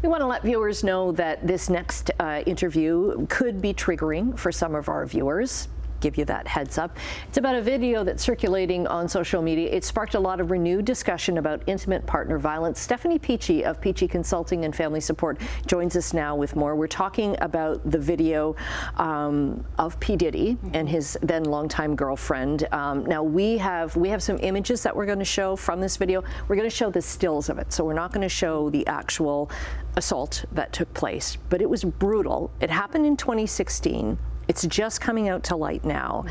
We want to let viewers know that this next interview could be triggering for some of our viewers. Give you that heads up. It's about a video that's circulating on social media. It sparked a lot of renewed discussion about intimate partner violence. Stefanie Peachey of Peachey Consulting and Family Support joins us now with more. We're talking about the video of P. Diddy and his then longtime girlfriend. Now we have some images that we're going to show from this video. We're going to show the stills of it, so we're not going to show the actual assault that took place. But it was brutal. It happened in 2016. It's just coming out to light now,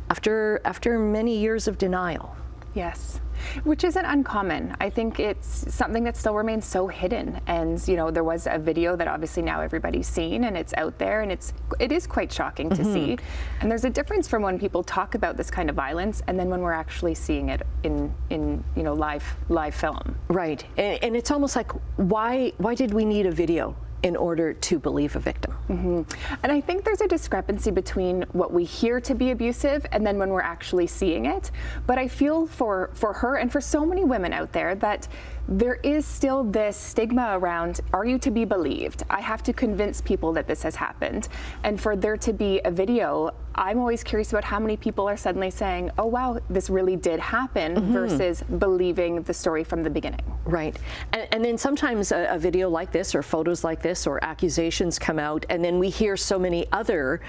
after many years of denial. Yes, which isn't uncommon. I think it's something that still remains so hidden. And there was a video that obviously now everybody's seen, and it's out there, and it is quite shocking to see. And there's a difference from when people talk about this kind of violence and then when we're actually seeing it in live film. Right, and it's almost like why did we need a video in order to believe a victim? And I think there's a discrepancy between what we hear to be abusive and then when we're actually seeing it. But I feel for her and for so many women out there that there is still this stigma around, are you to be believed? I have to convince people that this has happened. And for there to be a video, I'm always curious about how many people are suddenly saying, oh wow, this really did happen, versus believing the story from the beginning. Right, and then sometimes a video like this or photos like this or accusations come out, and then we hear so many other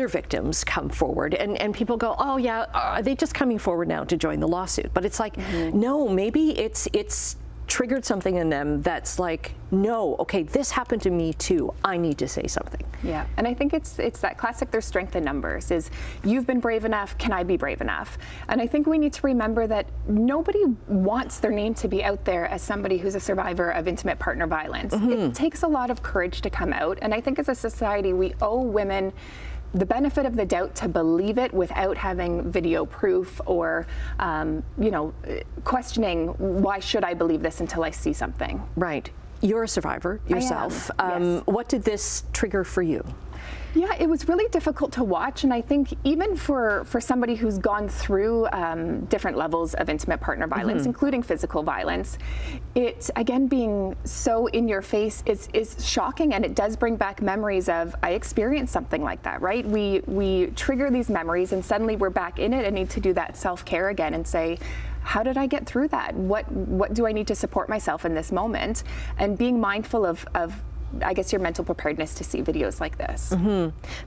victims come forward, and people go, oh yeah, are they just coming forward now to join the lawsuit? But it's like, no, maybe it's triggered something in them that's like, no, okay, this happened to me too, I need to say something. Yeah, and I think it's that classic, there's strength in numbers, is you've been brave enough, can I be brave enough? And I think we need to remember that nobody wants their name to be out there as somebody who's a survivor of intimate partner violence. It takes a lot of courage to come out, and I think as a society we owe women the benefit of the doubt to believe it without having video proof or, questioning, why should I believe this until I see something? Right. You're a survivor yourself. Yes. What did this trigger for you? Yeah, it was really difficult to watch, and I think even for somebody who's gone through different levels of intimate partner violence, including physical violence, it, again, being so in your face is shocking, and it does bring back memories of, I experienced something like that, right? We trigger these memories, and suddenly we're back in it and need to do that self-care again and say, how did I get through that? What do I need to support myself in this moment? And being mindful of I guess your mental preparedness to see videos like this.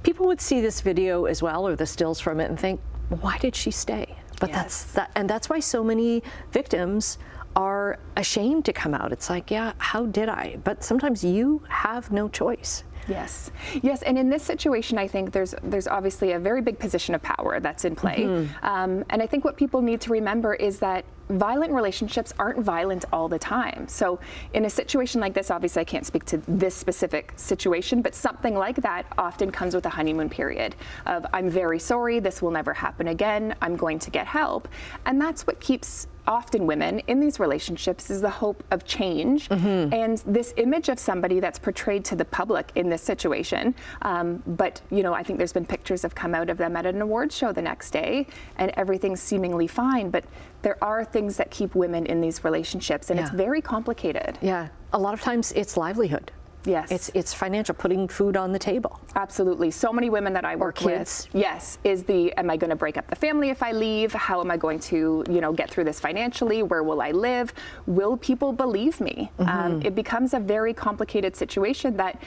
People would see this video as well, or the stills from it, and think, why did she stay? But that's why so many victims are ashamed to come out. It's like, yeah, how did I? But sometimes you have no choice. Yes, and in this situation, I think there's obviously a very big position of power that's in play, and I think what people need to remember is that violent relationships aren't violent all the time. So in a situation like this, obviously I can't speak to this specific situation, but something like that often comes with a honeymoon period of, I'm very sorry, this will never happen again, I'm going to get help. And that's what keeps often women in these relationships, is the hope of change. And this image of somebody that's portrayed to the public in this situation. But I think there's been pictures have come out of them at an awards show the next day, and everything's seemingly fine. But there are things that keep women in these relationships, and it's very complicated. Yeah, a lot of times it's livelihood. Yes. It's financial, putting food on the table. Absolutely. So many women that I work with, yes, is am I going to break up the family if I leave? How am I going to, get through this financially? Where will I live? Will people believe me? It becomes a very complicated situation that,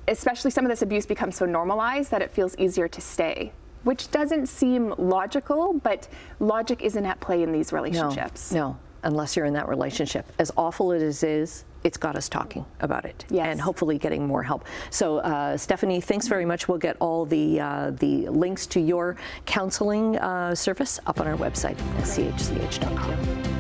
especially some of this abuse becomes so normalized that it feels easier to stay, which doesn't seem logical, but logic isn't at play in these relationships. No, unless you're in that relationship. As awful as it is, it's got us talking about it, and hopefully getting more help. So Stefanie, thanks very much. We'll get all the links to your counseling service up on our website, schch.com.